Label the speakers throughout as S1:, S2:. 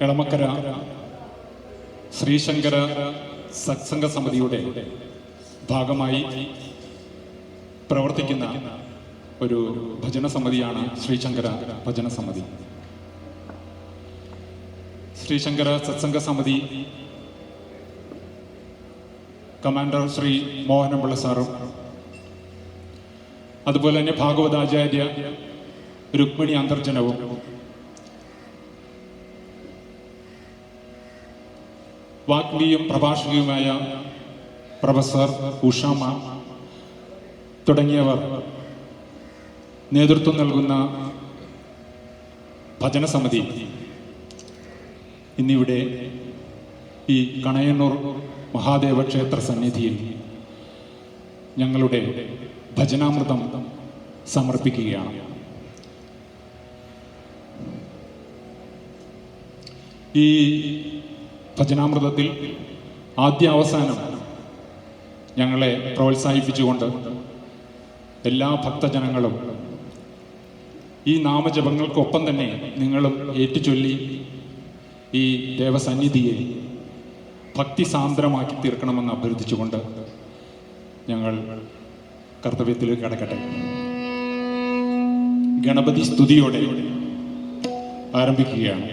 S1: എളമക്കര ശ്രീശങ്കര സത്സംഗ സമിതിയുടെ ഭാഗമായി പ്രവർത്തിക്കുന്ന ഒരു ഭജന സമിതിയാണ് ശ്രീശങ്കര ഭജന സമിതി. ശ്രീശങ്കര സത്സംഗ സമിതി കമാൻഡർ ശ്രീ മോഹനപിള്ള സാറും അതുപോലെ തന്നെ ഭാഗവതാചാര്യ രുക്മിണി അന്തർജനവും വാഗ്മിയും പ്രഭാഷകയുമായ പ്രൊഫസർ ഉഷാമ തുടങ്ങിയവർ നേതൃത്വം നൽകുന്ന ഭജന സമിതി ഇന്നിവിടെ ഈ കണയന്നൂർ മഹാദേവ ക്ഷേത്ര സന്നിധിയിൽ ഞങ്ങളുടെ ഭജനാമൃതം സമർപ്പിക്കുകയാണ്. ഈ ഭജനാമൃതത്തിൽ ആദ്യാവസാനം ഞങ്ങളെ പ്രോത്സാഹിപ്പിച്ചുകൊണ്ട് എല്ലാ ഭക്തജനങ്ങളും ഈ നാമജപങ്ങൾക്കൊപ്പം തന്നെ നിങ്ങളും ഏറ്റുചൊല്ലി ഈ ദേവസന്നിധിയെ ഭക്തിസാന്ദ്രമാക്കി തീർക്കണമെന്ന് അഭ്യർത്ഥിച്ചുകൊണ്ട് ഞങ്ങൾ കർത്തവ്യത്തിലേക്ക് കടക്കട്ടെ. ഗണപതി സ്തുതിയോടെ ആരംഭിക്കുകയാണ്.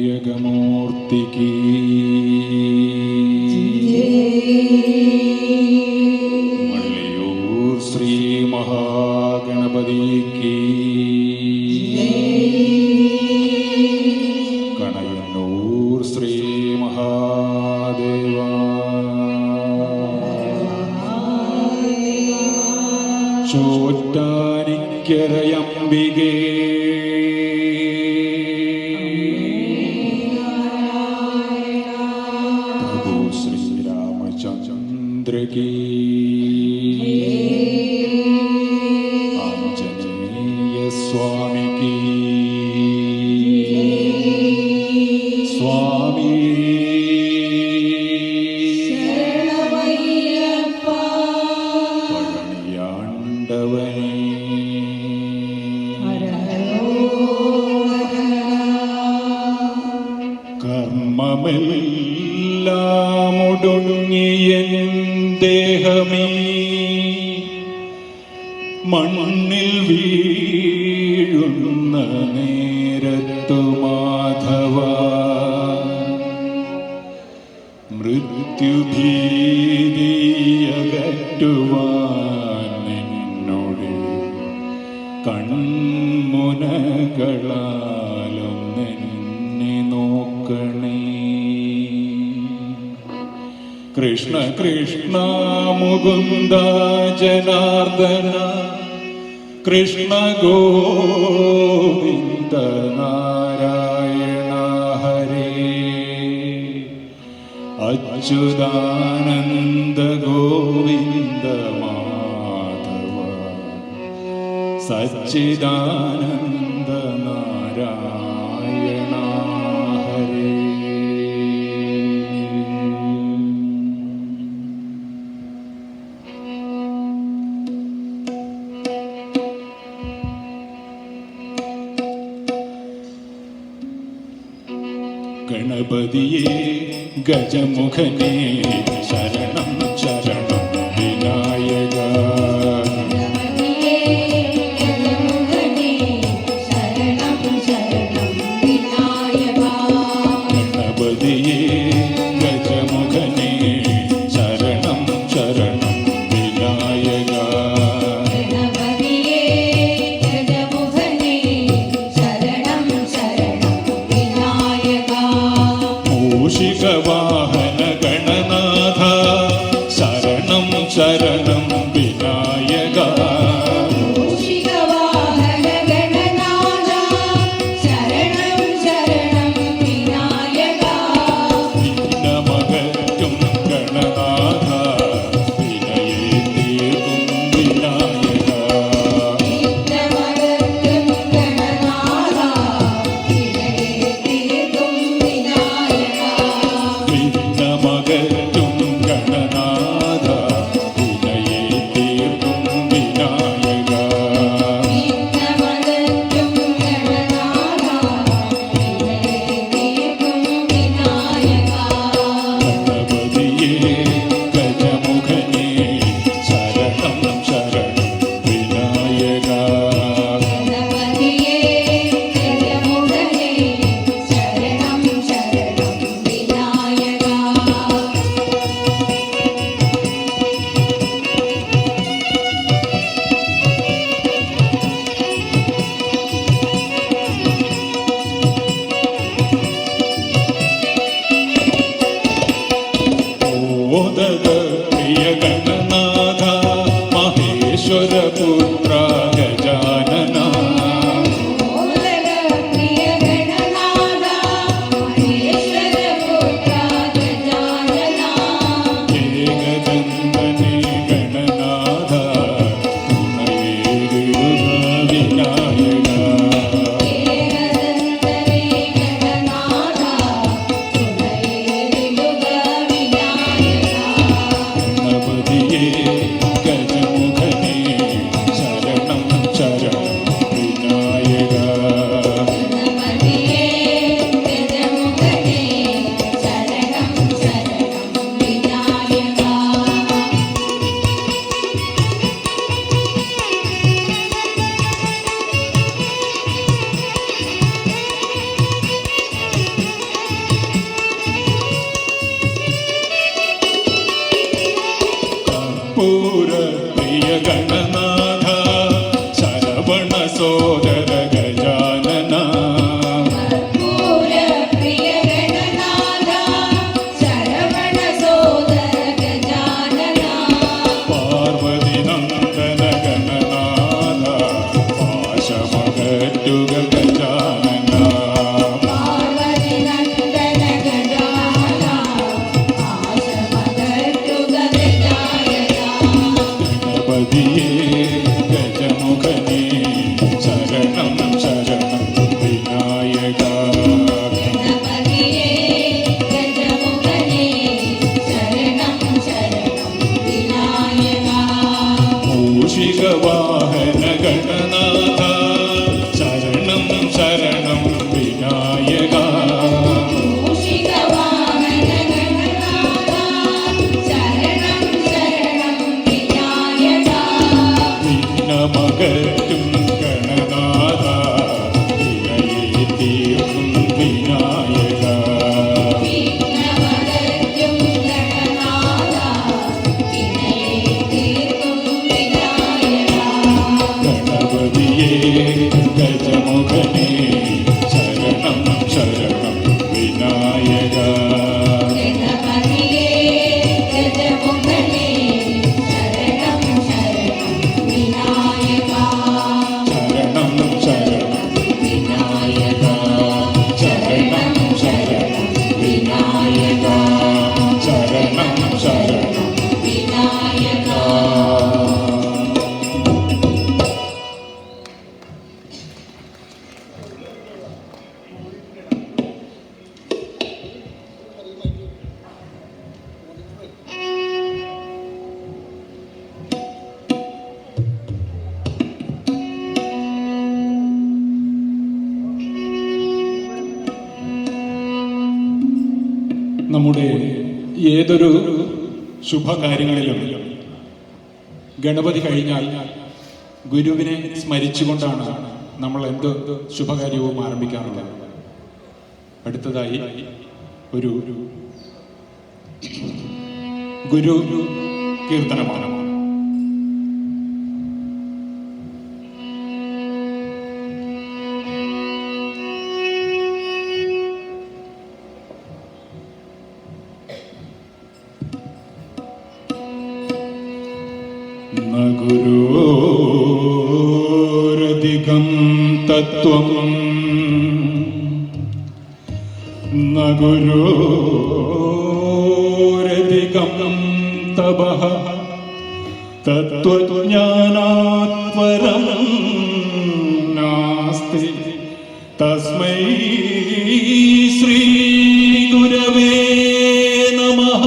S1: വിനായകമൂർത്തിക്ക് മള്ളിയൂർ ശ്രീ മഹാഗണപതിക്ക് കണയന്നൂർ ശ്രീ മഹാദേവ ചോറ്റാനിക്കരയംബികേ की आंजनेय स्वामी की स्वामी शरणमय्यप्पा पळनियाण्डवने कर्ममेल्लाम ഒടുങ്ങിയൻ ദേഹമേ മണ്ണിൽ വീഴുന്ന നേരത്തു മാധവ മൃത്യുഭീതിയകറ്റുവാൻ നിന്നോട് കൺമുനകളാലൊന്നെന്നെ നോക്കണേ. കൃഷ്ണ കൃഷ്ണ മുകുന്ദ ജനാർദ്ദന കൃഷ്ണ ഗോവിന്ദ നാരായണ ഹരേ അച്യുതാനന്ദ ഗോവിന്ദ മാധവ സച്ചിദാനന്ദ നാരായണ ഹരേ. ഗണപതിയേ ഗജമുഖനേ ശരണം ശരണം വിനായക ഗണപതിയേ ഗജമുഖനേ ശരണം ശരണം വിനായക മൂഷികവാഹന ഗണനാഥ അകറ്റുക ഗജാനന. ഗണപതിയേ ഗജമുഖനേ ശരണം ശരണം വിനായക. മൂഷികവാഹന ഗണനാഥ ശരണം ശരണം വിനായക. വിഘ്നമകറ്റും ഗണനാഥ വിനയെ തീർക്കും വിനായക. ഗണപതിയേ ഗജമുഖനേ ശരണം ശരണം വിനായക. ശരണം ശരണം വിനായക. ശരണം ശരണം വിനായക. ശരണം ശരണം വിനായക. നമ്മുടെ ഏതൊരു ശുഭകാര്യങ്ങളിലും ഗണപതി കഴിഞ്ഞാൽ ഗുരുവിനെ സ്മരിച്ചുകൊണ്ടാണ് നമ്മൾ എന്ത് ശുഭകാര്യവും ആരംഭിക്കാറുള്ളത്. അടുത്തതായി ഒരു ഗുരു കീർത്തനമാണ്. ന ഗുരോരധികം തത്വം ന ഗുരോരധികം തപഃ തത്വജ്ഞാനാത് പരം നാസ്തി തസ്മൈ ശ്രീ ഗുരവേ നമഃ.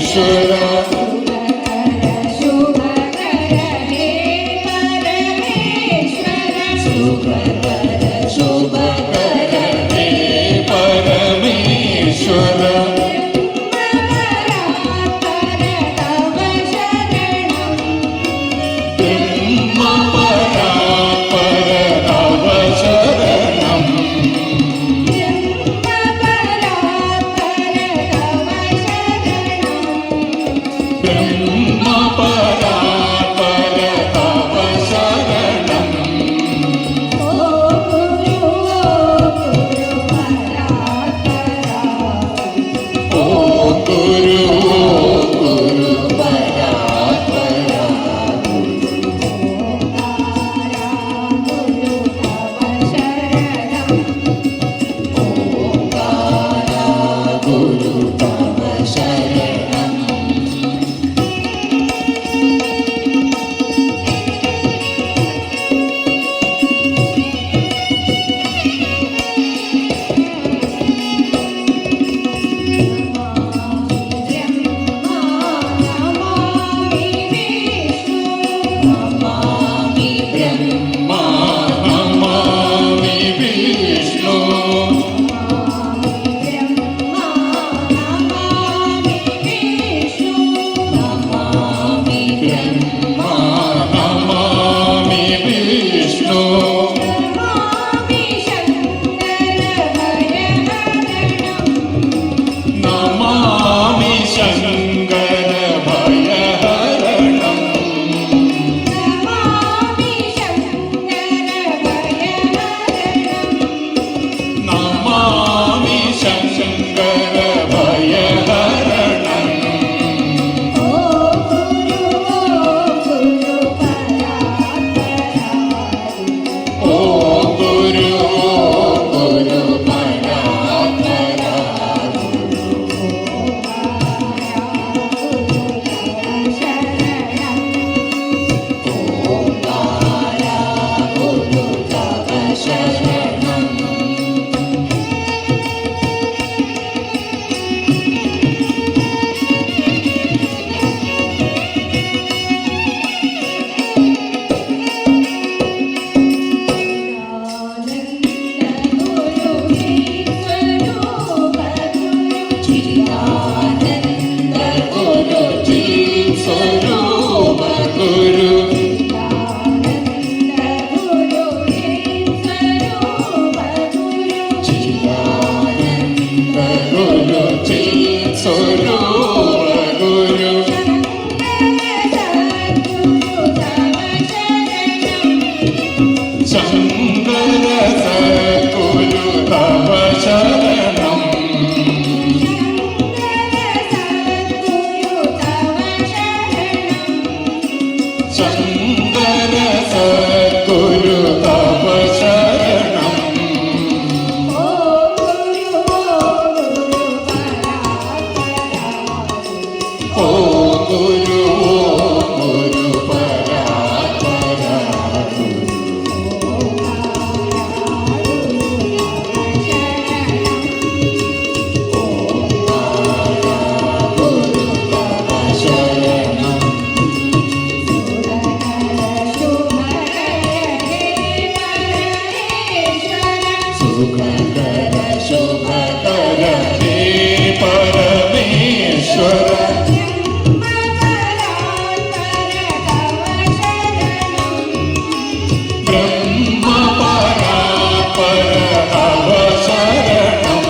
S2: परमेश्वर
S1: ശങ്കര സദ്ഗുരു തവ ശരണം ശങ്കര സദ്ഗുരു തവ ശരണം ഓ ഗുരു ശുഭകര ഹേ പരമേശ്വര ബ്രഹ്മ പരാപര തവ ശരണം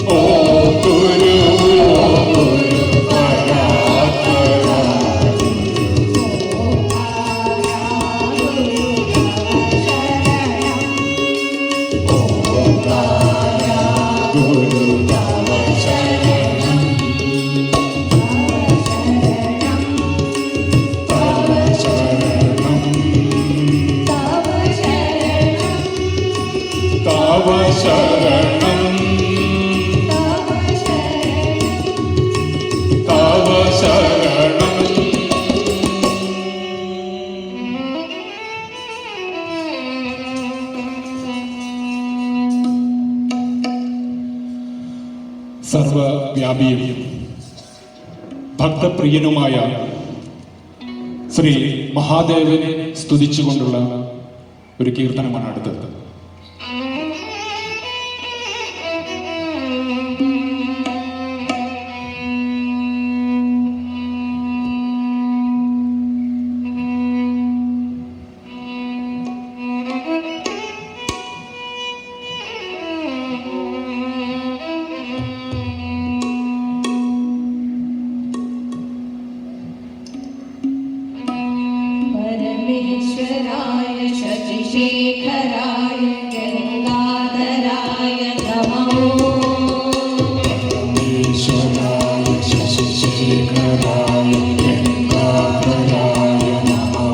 S1: ഓ ഗുരു ഗുരു തവ ശരണം തവ ശരണം തവ ശരണം തവ ശരണം സർവവ്യാപിയും ഭക്തപ്രിയനുമായ ശ്രീ മഹാദേവനെ സ്തുതിച്ചുകൊണ്ടുള്ള ഒരു കീർത്തനമാണ് അടുത്തത്.
S2: परमेश्वराय शशिशेखराय गंगाधराय नमो
S1: परमेश्वराय शशिशेखराय गंगाधराय नमो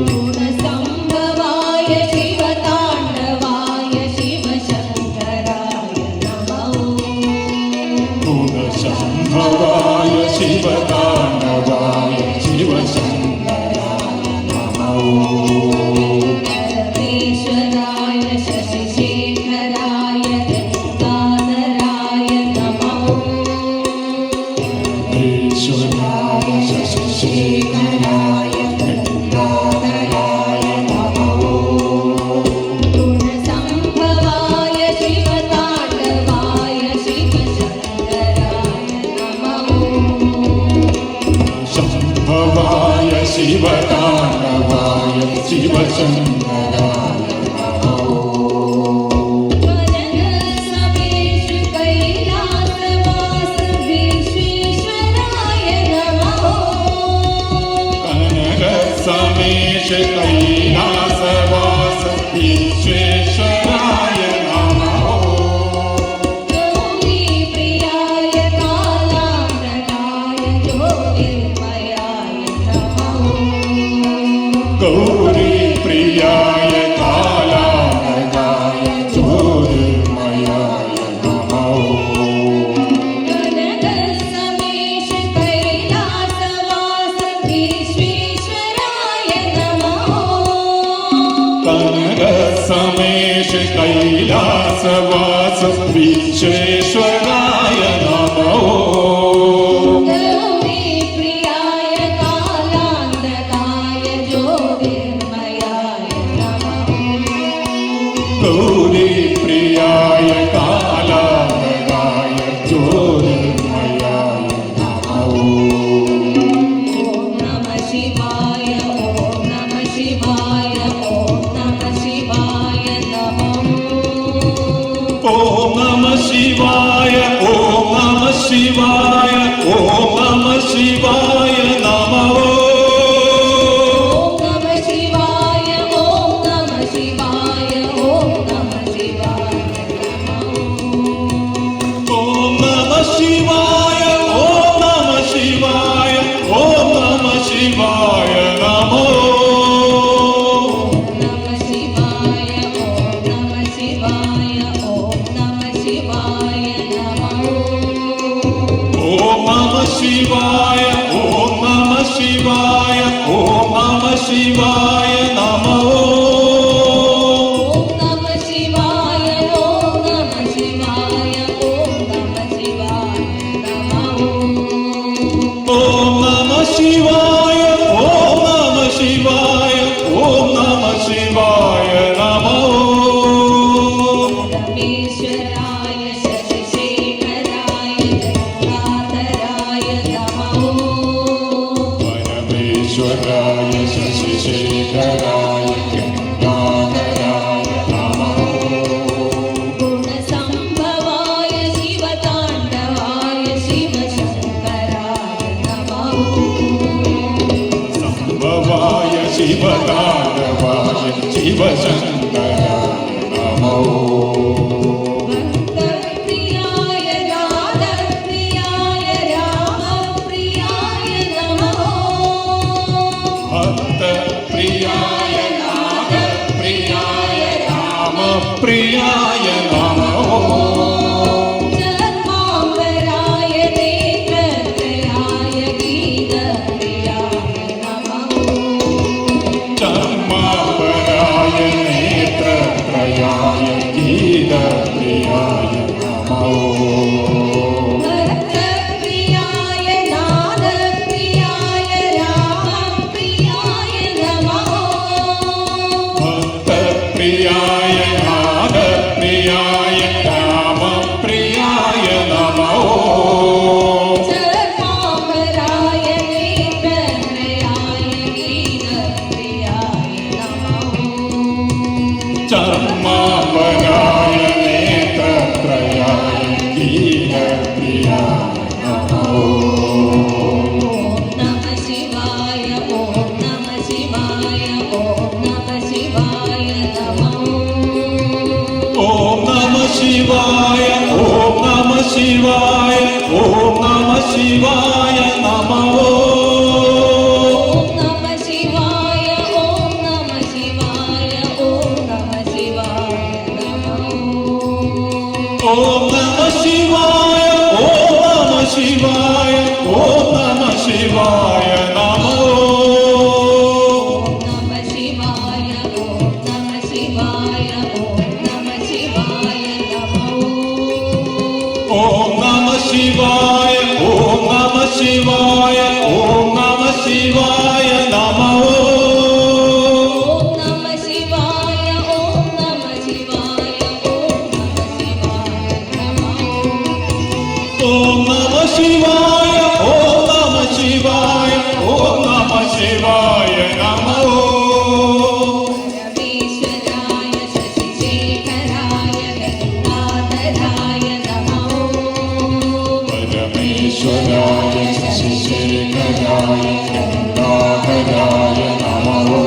S2: गुणसंभवाय शिवताण्डवाय शिवशङ्कराय नमो
S1: गुणसंभवाय शिवताण्डवाय शिवशङ्कराय
S2: परमेश्वराय शशिशेखराय गंगाधराय नमो
S1: परमेश्वराय शशिशेखराय गंगाधराय नमो
S2: गुणसंभवाय शिवताण्डवाय शिवशङ्कराय नमो
S1: शम्भवाय शिवताण्डवाय शिवशङ्कराय नमो
S2: समेश कैलासवास विश्वेश्वराय नमो
S1: कनक समेश कैलासवास विश्वेश्वराय नमो
S2: गौरी प्रियाय कालान्तकाय ज्योतिर्मयाय नमो
S1: गौरी प्रियाय कालानगाय ज्योतिर्मयाय नमो
S2: कनक समेश कैलासवास विश्वेश्वराय नमो
S1: कनक समेश कैलासवास विश्वेश्वराय नमो
S2: गौरी प्रियाय कालान्तकाय ज्योतिर्मयाय नमो
S1: गौरी प्रियाय कालानगाय ज्योतिर्मयाय नमो
S2: ॐ नमः शिवाय ॐ नमः शिवाय ॐ नमः शिवाय नमो
S1: ॐ नमः शिवाय ॐ नमः शिवाय ॐ
S3: ശിവായ നമോ
S2: ഓം നമഃ ശിവായ ഓം നമഃ ശിവായ ഓം നമഃ ശിവായ
S3: ഓം നമ ശിവായ ഓം നമ ശിവായ ഓം നമ ശിവായ നമോ
S2: നമഃ ശിവായ ഓം നമഃ ശിവായ ഓം നമഃ ശിവായ നമോ
S3: ഓം നമ ശിവായ ഓം നമ ശിവായ ഓം നമ ശിവായ നമോ
S2: ഓം നമഃ ശിവായ ഓം നമഃ ശിവായ ഓം നമഃ ശിവായ നമോ
S3: ഓം നമ ശിവായ ഓം നമ ശിവായ ഓം നമ ശിവായ നമോ
S2: പരമേശ്വരായ ശശിശേഖരായ ഗംഗാധരായ നമോ
S3: പരമേശ്വരായ ശശിശേഖരായ ഗംഗാധരായ നമോ
S2: ഗുണസംഭവായ ശിവതാണ്ഡവായ ശിവശങ്കരായ നമോ
S3: സംഭവായ ശിവതാണ്ഡവായ ശിവശങ്കരായ നമോ
S2: ഭക്തപ്രിയായ നാദപ്രിയായ രാമപ്രിയായ നമോ
S3: ഭക്തപ്രിയായ നാദപ്രിയായ രാമപ്രിയായ നമോ
S2: ചർമാംബരായ നേത്രത്രയായ ഗീതപ്രിയായ നമോ
S3: ചർമാപരായ നേത്രത്രയായ ഗീതപ്രിയായ നമോ
S2: ഭക്തപ്രിയായ നാദപ്രിയായ രാമപ്രിയായ നമോ
S3: ഭക്തപ്രിയായ നാദപ്രിയായ രാമപ്രിയായ നമോ
S2: ചർമാംബരായ നേത്രത്രയായ ഗീതപ്രിയായ നമോ
S3: ചർമാപരായ നേത്രത്രയായ ഗീതപ്രിയായ നമോ
S2: ഓം നമഃ ശിവായ ഓം നമഃ ശിവായ ഓം നമഃ ശിവായ നമോ
S3: ഓം നമ ശിവായ ഓം നമ ശിവായ ഓം നമ ശിവായ നമോ
S2: ഓം നമഃ ശിവായ ഓം നമഃ ശിവായ ഓം നമഃ ശിവായ നമോ
S3: ഓം നമ ശിവായ ഓം നമ ശിവായ ഓം നമ ശിവായ നമോ
S2: ഓം നമഃ ശിവായ ഓം നമഃ ശിവായ ഓം നമഃ ശിവായ നമോ
S3: ഓം നമ ശിവായ ഓം നമ ശിവായ ഓം നമ ശിവായ നമോ
S2: ഓം നമഃ ശിവായ ഓം നമഃ ശിവായ ഓം നമഃ ശിവായ നമോ
S3: ഓം നമ ശിവായ ഓം നമ ശിവായ ഓം നമ ശിവായ നമോ
S2: പരമേശ്വരായ ശശിശേഖരായ ഗംഗാധരായ നമോ
S3: പരമേശ്വരായ ശശിശേഖരായ ഗംഗാധരായ നമോ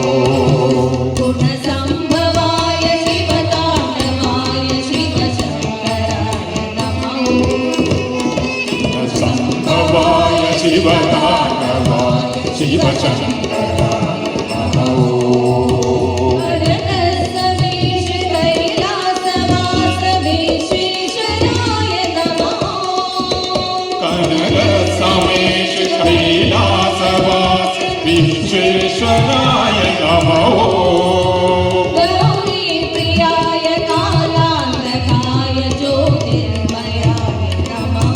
S2: ഗുണസംഭവായ ശിവതാണ്ഡവായ ശിവശങ്കരായ നമോ
S3: സംഭവായ ശിവതാണ്ഡവായ ശിവശങ്കരായ നമോ
S2: വരദസമേഷ കൈലാസവാസ വിശ്വേശ്വരായ നമോ
S3: കനകസമേഷ കൈലാസവാസ വിശ്വേശ്വരായ നമോ
S2: ഗൗരീ പ്രിയായ കാലാന്തകായ ജ്യോതിർമയായ നമോ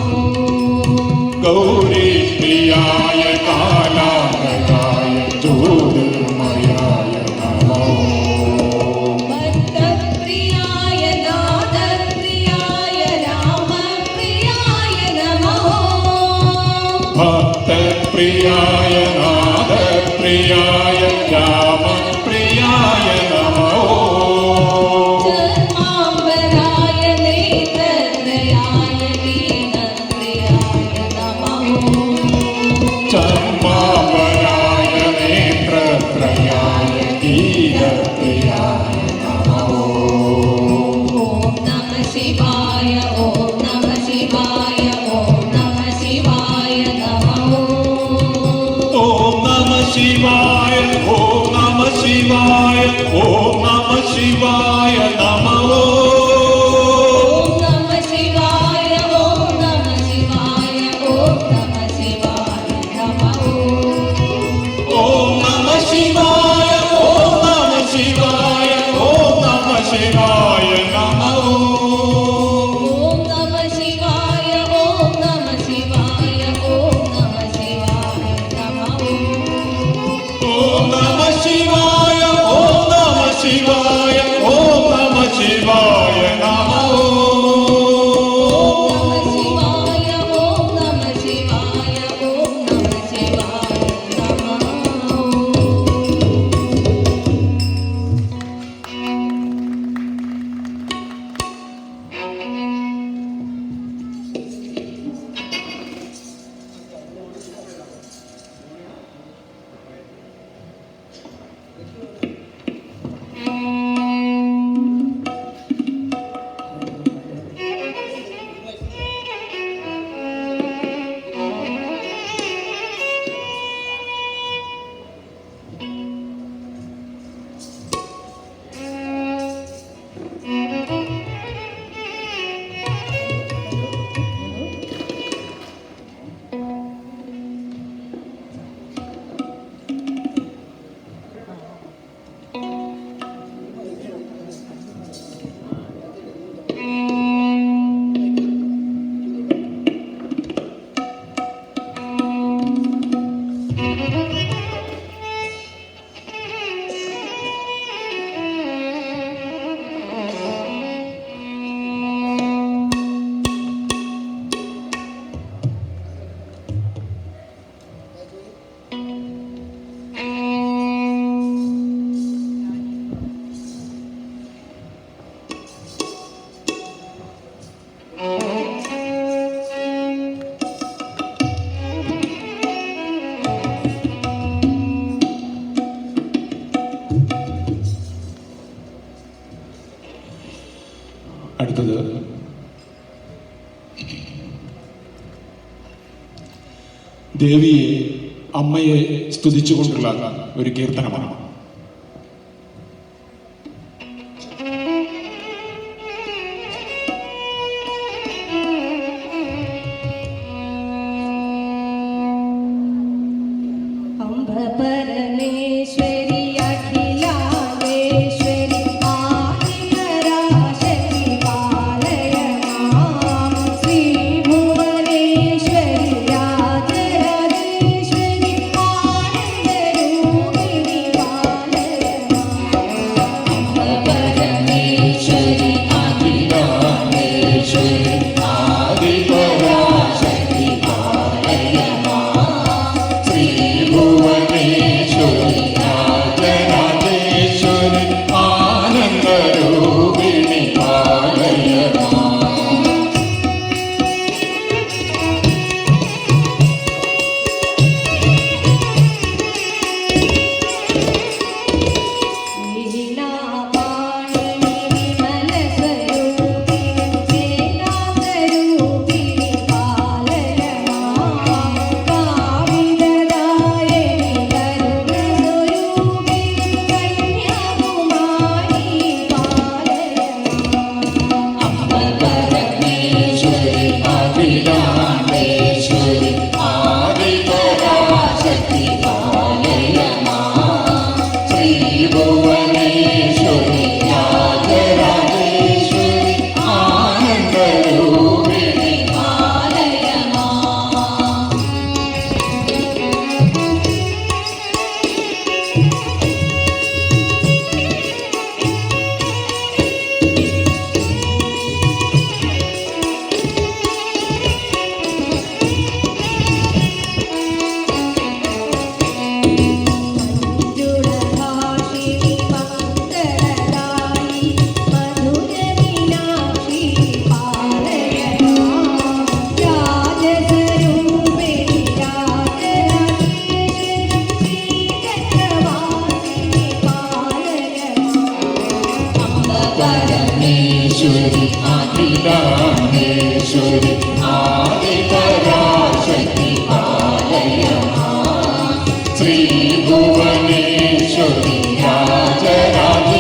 S3: ഗൗരീ പ്രിയായ കാലാന്തകായ ജ്യോതിർമയായ നമോ
S2: ഭക്തപ്രിയായ നാദപ്രിയായ രാമപ്രിയായ നമോ
S3: ഭക്തപ്രിയായ നാദപ്രിയായ ഓം നമ ശിവായ നമോ
S2: ഓം നമ ശിവായ ഓം നമ ശിവായ ഓം നമ ശിവായ നമഃ
S3: ഓം നമ ശിവായ ഓം നമ ശിവായ ഓം നമ ശിവായ നമോ
S2: ഓം നമ ശിവായ ഓം നമ ശിവായ ഓം നമ ശിവായ നമഃ
S3: ഓം നമ ശിവായ ഓം നമ ശിവായ ഓം നമ ശിവായ നമോ
S2: ഓം നമ ശിവായ ഓം നമ ശിവായ ഓം നമ ശിവായ നമഃ
S1: അടുത്തത് ദേവിയെ അമ്മയെ സ്തുതിച്ചുകൊണ്ടുള്ള ഒരു കീർത്തനമാണ്.
S2: അംബ പരമേശ്വരി അഖിലാണ്ടേശ്വരി ആദിപരാശക്തി പാലയ മാം ശ്രീ ഭുവനേശ്വരി രാജരാജേശ്വരി ആനന്ദരൂപിണി പാലയ മാം അംബ പരമേശ്വരി അഖിലാണ്ടേശ്വരി ആദിപരാശക്തി പാലയ
S3: ഭുവനേശ്വരി രാജരാജേശ്വരി ആനന്ദരൂപിണി പാലയ ഭുവനേശ്വരി രാജരാജേശ്വരി ആനന്ദരൂപിണി
S2: പാലയ മാം മഞ്ജുളഭാഷിണി മംഗളദായി മധുരമീനാക്ഷി പാലയ മാം രാജസ്വരൂപിണി രാജരാജേശ്വരി ശ്രീചക്രവാസിനി പാലയ മാം അംബ
S3: പരമേശ്വരി അഖിലാണ്ടേശ്വരി ആദിപരാശക്തി പാലയ ശ്രീ ഭുവനേശ്വരി രാജരാജ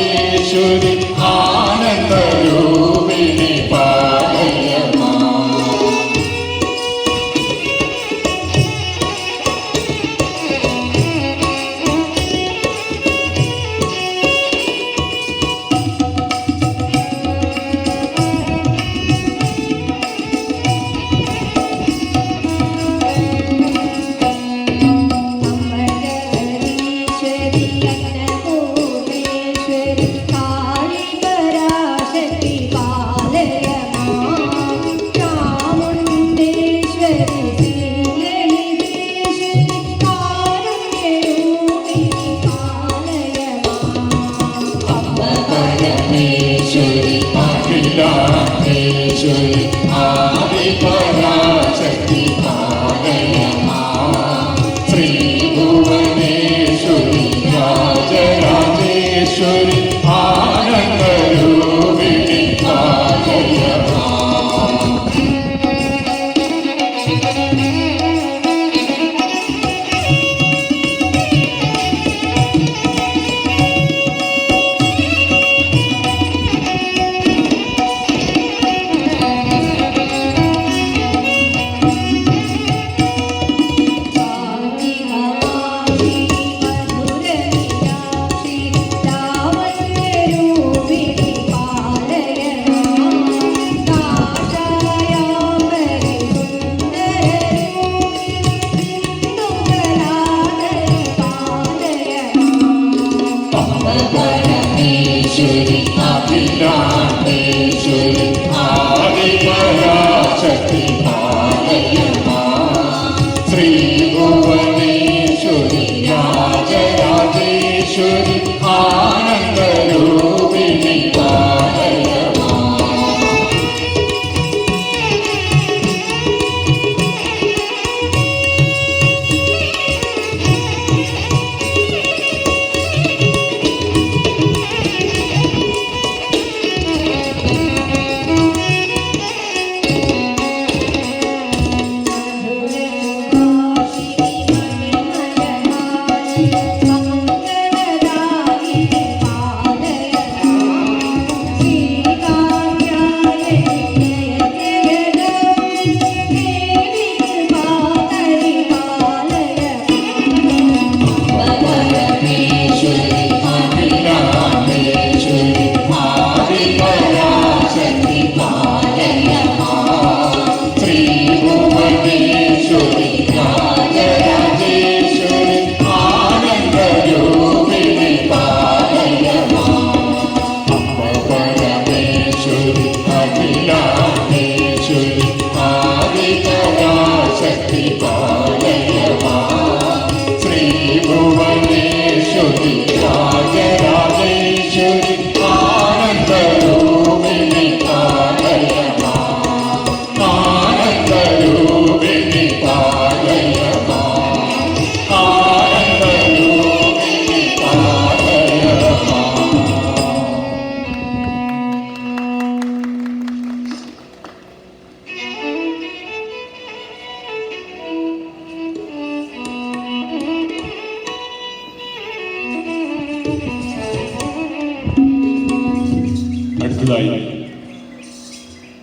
S1: അടുത്തതായി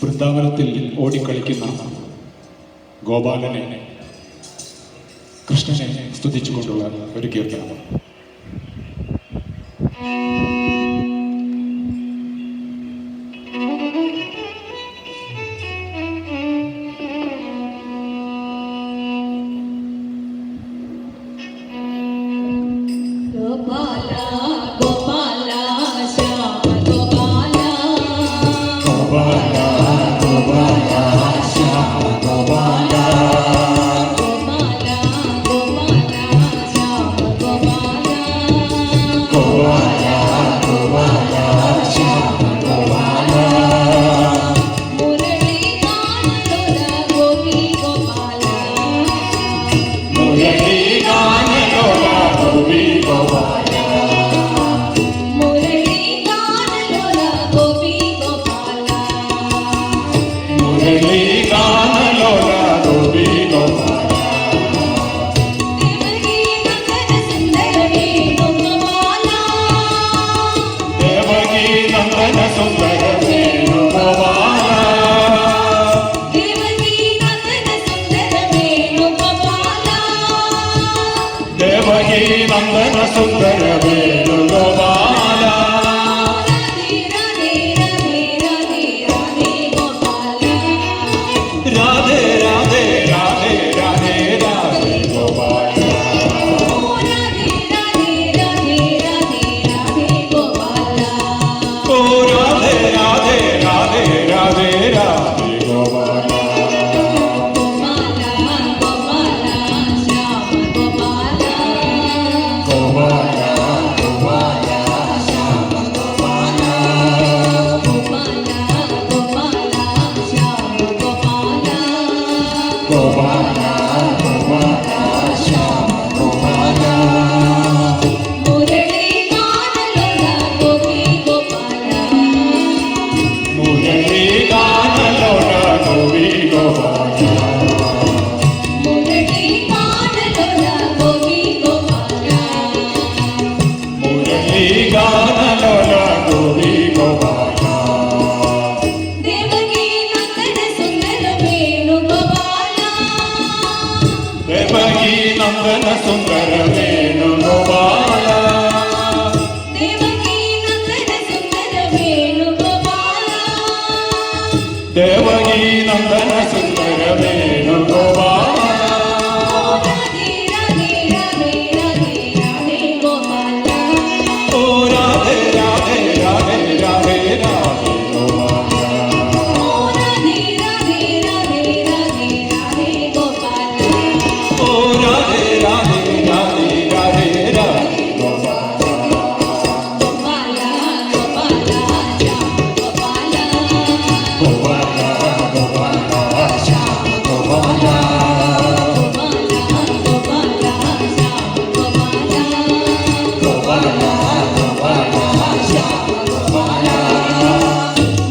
S1: വൃന്ദാവനത്തിൽ ഓടിക്കളിക്കുന്ന ഗോപാലനെ കൃഷ്ണനെ സ്തുതിച്ചുകൊണ്ടുള്ള ഒരു കീർത്തനം.
S2: ഗോപാല ഗോപാല ശ്യാമ ഗോപാല
S3: ഗോപാല ഗോപാല ശ്യാമ ഗോപാല
S2: ഗോപാല ഗോപാല ശ്യാമ ഗോപാല
S3: ഗോപാല ഗോപാല ശ്യാമ ഗോപാല
S2: മുരളി ഗാനലോല ഗോപി ഗോപാല
S3: മുരളി ഗാനലോല ഗോപി ഗോപാല
S2: മുരളി ഗാനലോല ഗോപി ഗോപാല
S3: മുരളി ഗാനലോല ഗോപി ഗോപാല
S2: ദേവകീ നന്ദന സുന്ദര വേണുഗോപാല
S3: ദേവകീ നന്ദന സുന്ദര വേണുഗോപാല
S2: ദേവകീ നന്ദന സുന്ദര
S3: ദേവകീ നന്ദന സുന്ദര വേണുഗോപാല
S2: രാധേ രാധേ രാധേ രാധേ
S3: രാധേ രാധേ രാധേ
S2: ഗോപാല
S3: രാധേ ഗോപാല
S2: ഓ രാധേ രാധേ രാധേ രാധേ
S3: ഓ രാധേ രാധേ രാധേ
S2: രാധേ
S3: രാധേ ഗോപാല
S2: ഗോപാല ഗോപാല ശ്യാമ ഗോപാല
S3: ഗോപാല ഗോപാല ശ്യാമ ഗോപാല
S2: ഗോപാല ഗോപാല ശ്യാമ ഗോപാല
S3: ഗോപാല ഗോപാല ശ്യാമ ഗോപാല
S2: മുരളി ഗാനലോല ഗോപി ഗോപാല
S3: മുരളി ഗാനലോല ഗോപി ഗോപാല
S2: മുരളി ഗാനലോല ഗോപി ഗോപാല
S3: മുരളി ഗാനലോല ഗോപി ഗോപാല
S2: ദേവകീ നന്ദന സുന്ദര വേണുഗോപാല
S3: ദേവകീ നന്ദന സുന്ദര വേണുഗോപാല
S2: ദേവകീ നന്ദന സുന്ദര വേണുഗോപാല
S3: ദേവകീ നന്ദന സുന്ദര വേണുഗോപാല
S2: രാധേ രാധേ രാധേ രാധേ രാധേ ഗോപാല
S3: ഓ രാധേ രാധേ രാധേ രാധേ രാധേ ഗോപാല
S2: ഓ രാധേ രാധേ രാധേ രാധേ രാധേ ഗോപാല
S3: ഓ രാധേ രാധേ രാധേ രാധേ രാധേ ഗോപാല
S2: ഗോപാല ഗോപാല ശ്യാമ ഗോപാല
S3: ഗോപാല ഗോപാല ശ്യാമ ഗോപാല
S2: ഗോപാല ഗോപാല ശ്യാമ ഗോപാല
S3: ഗോപാല ഗോപാല ശ്യാമ ഗോപാല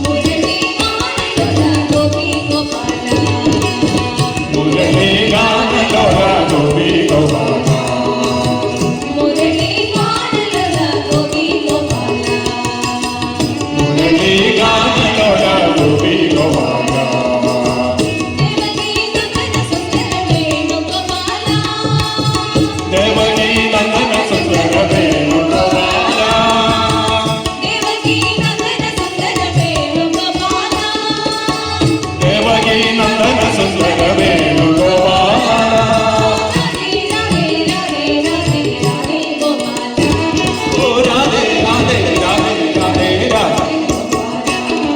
S2: മുരളി ഗാനലോല ഗോപി ഗോപാല
S3: മുരളി ഗാനലോല ഗോപി ഗോപാല
S2: മുരളി ഗാനലോല ഗോപി ഗോപാല
S3: മുരളി ഗാനലോല ഗോപി ഗോപാല
S2: ദേവകീ നന്ദന സുന്ദര വേണുഗോപാല
S3: ദേവകീ നന്ദന സുന്ദര വേണുഗോപാല
S2: ദേവകീ നന്ദന സുന്ദര
S3: ദേവകീ നന്ദന സുന്ദര
S2: വേണുഗോപാല
S3: വേണുഗോപാല
S2: രാധേ രാധേ രാധേ രാധേ ഗോപാല
S3: ഓ രാധേ രാധേ രാധേ രാധേ രാധേ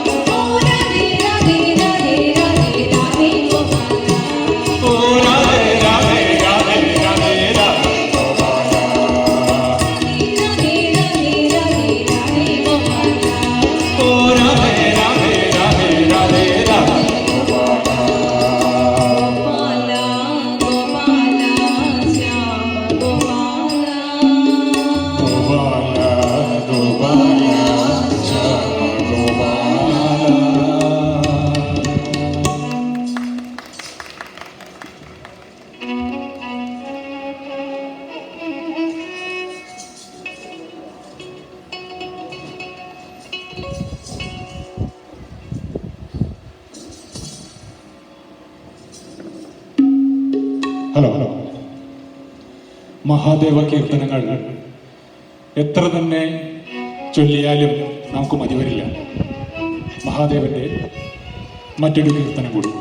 S2: ഓ രാധേ രാധേ രാധേ രാധേ രാധേ ഗോപാല
S3: ഓ രാധേ രാധേ രാധേ രാധേ രാധേ ഗോപാല
S2: രാധേ രാധേ രാധേ രാധേ ഗോപാല
S3: ഓ രാധേ രാധേ രാധേ രാധേ രാധേ ഗോപാല
S1: ഹലോ മഹാദേവ കീർത്തനങ്ങൾ എത്ര തന്നെ ചൊല്ലിയാലും നമുക്ക് മതിവരില്ല. മഹാദേവന്റെ മറ്റൊരു കീർത്തനം കൂടി.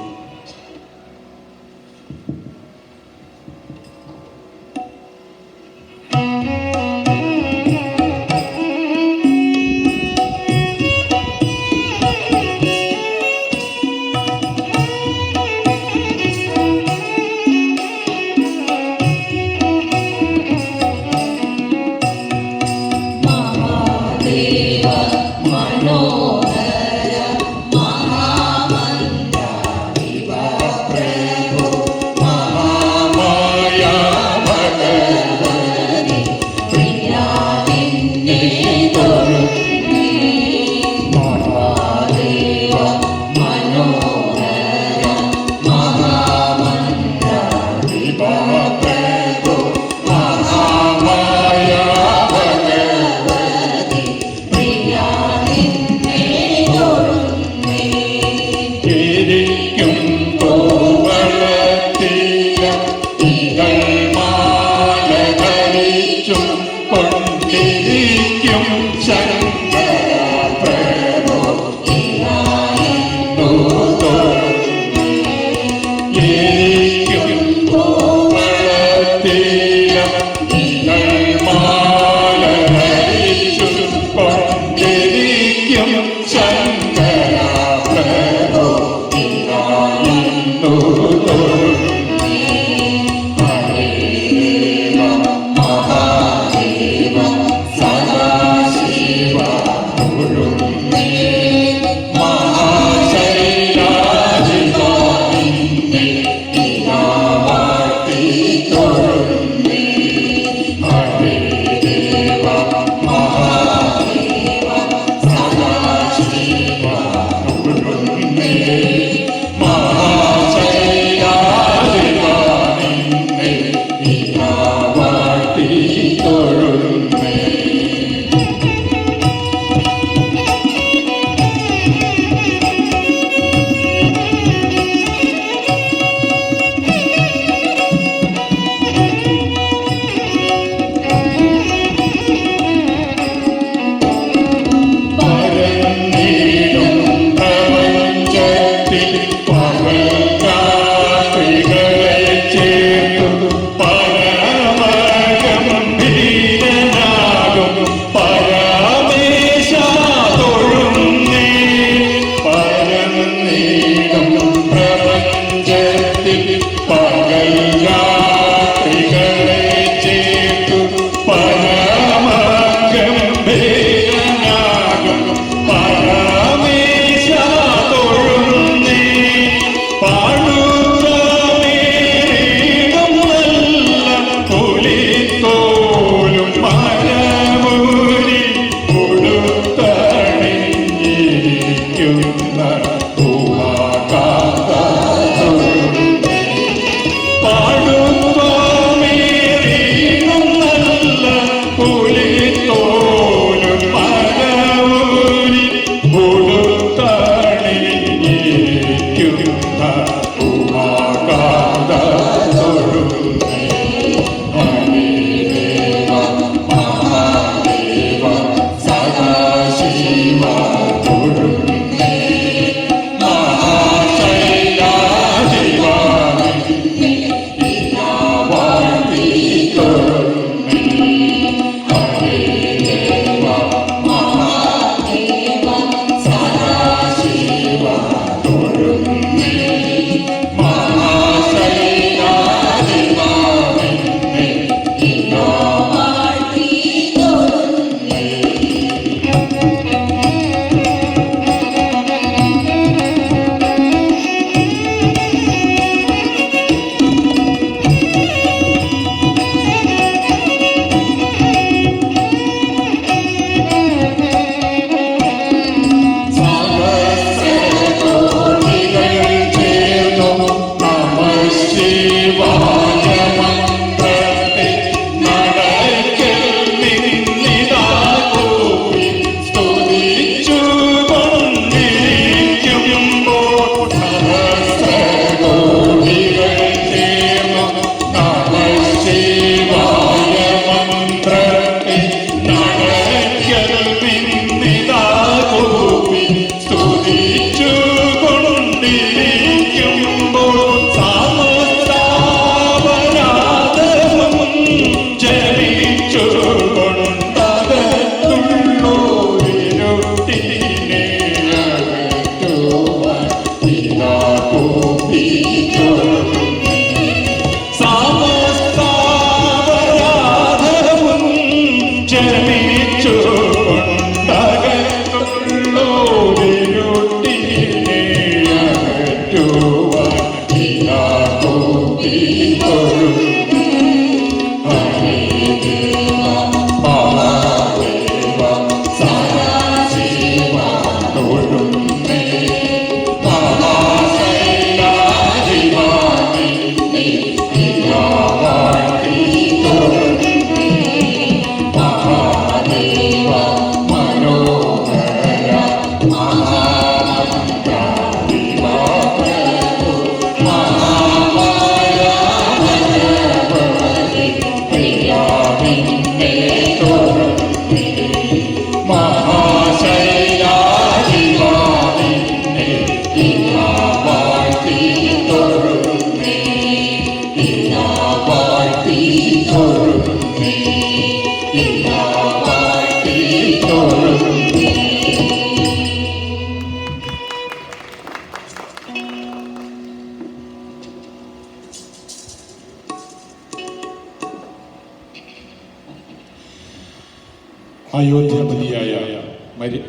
S1: അയോധ്യാപതിയായ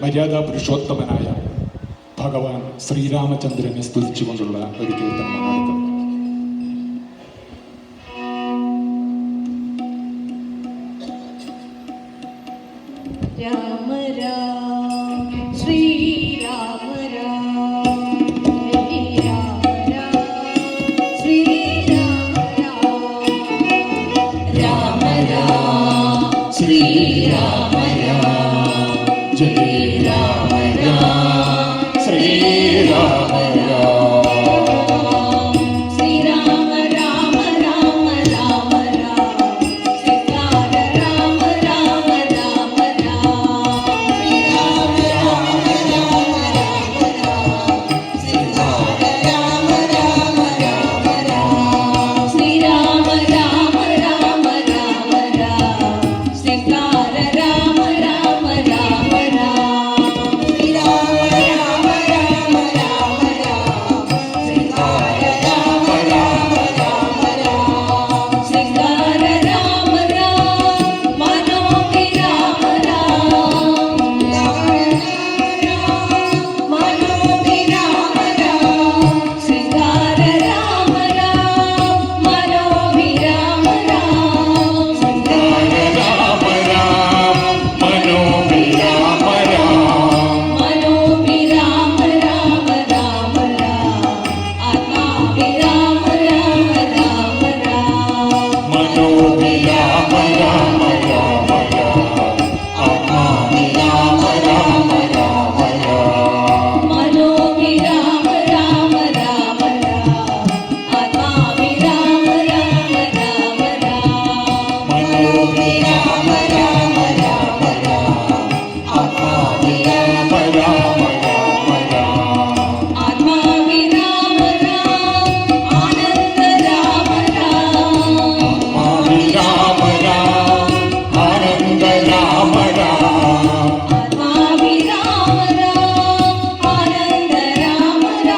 S1: മര്യാദാ പുരുഷോത്തമനായ ഭഗവാൻ ശ്രീരാമചന്ദ്രനെ സ്തുതിച്ചുകൊണ്ടുള്ള ഒരു കീർത്തനമാണ് അടുത്തത്.